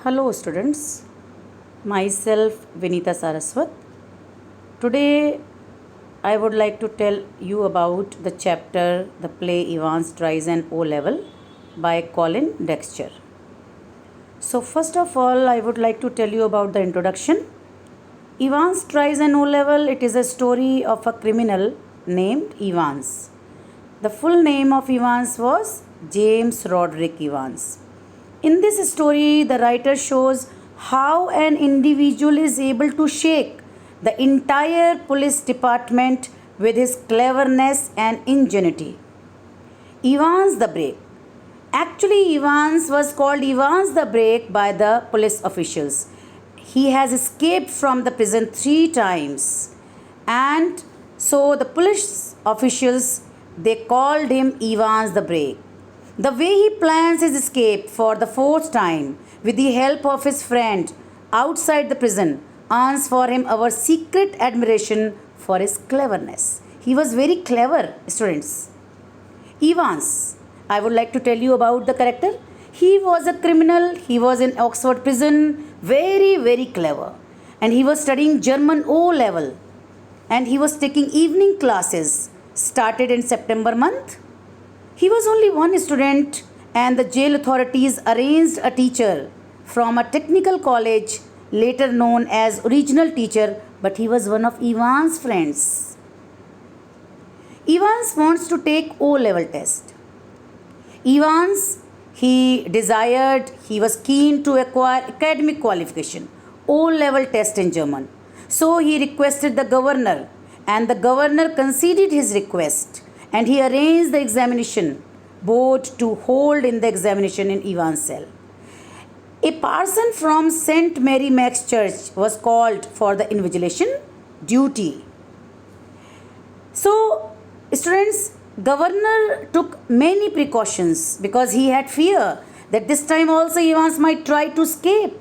Hello students, myself Vinita Saraswat. Today I would like to tell you about the chapter The Play Evans Tries an O Level by Colin Dexter. So first of all I would like to tell you about the introduction. Evans Tries an O Level, it is a story of a criminal named Evans. The full name of Evans was James Roderick Evans. In this story, the writer shows how an individual is able to shake the entire police department with his cleverness and ingenuity. Evans the Break. Actually, Evans was called Evans the Break by the police officials. He has escaped from the prison 3 times, and so the police officials they called him Evans the Break. The way he plans his escape for the 4th time with the help of his friend outside the prison earns for him our secret admiration for his cleverness. He was very clever, students. Evans, I would like to tell you about the character. He was a criminal, he was in Oxford prison, very clever. And he was studying German O level. And he was taking evening classes, started in September month. He was only one student, and the jail authorities arranged a teacher from a technical college, later known as original teacher, but he was one of Evans' friends. Evans wants to take O level test. Evans, he was keen to acquire academic qualification, O level test in German. So he requested the governor, and the governor conceded his request. And he arranged the examination board to hold in the examination in Evans' cell. A parson from St. Mary Max Church was called for the invigilation duty. So, students, governor took many precautions because he had fear that this time also Evans might try to escape.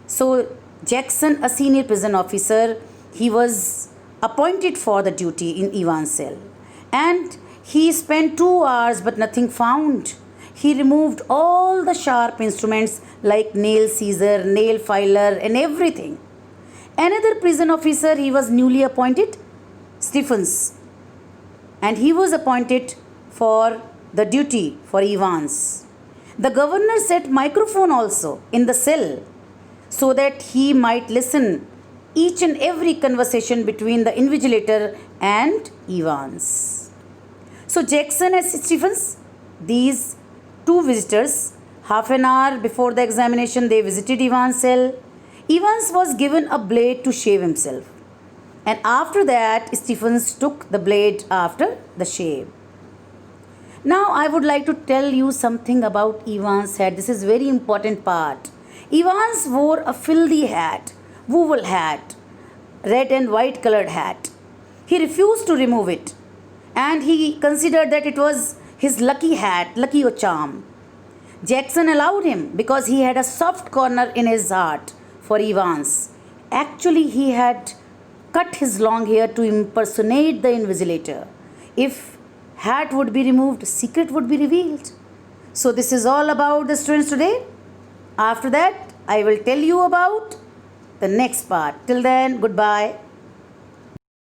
So, Jackson, a senior prison officer, he was appointed for the duty in Evans' cell. And he spent 2 hours but nothing found. He removed all the sharp instruments like nail scissor, nail filer and everything. Another prison officer, he was newly appointed, Stephens. And he was appointed for the duty for Evans. The governor set microphone also in the cell so that he might listen each and every conversation between the invigilator and Evans. So Jackson and Stephens, these 2 visitors, half an hour before the examination, they visited Evans' cell. Evans was given a blade to shave himself. And after that, Stephens took the blade after the shave. Now I would like to tell you something about Evans' hat. This is very important part. Evans wore a filthy hat, wool hat, red and white colored hat. He refused to remove it. And he considered that it was his lucky hat, lucky charm. Jackson allowed him because he had a soft corner in his heart for Evans. Actually, he had cut his long hair to impersonate the invigilator. If hat would be removed, secret would be revealed. So this is all about the students today. After that, I will tell you about the next part. Till then, goodbye.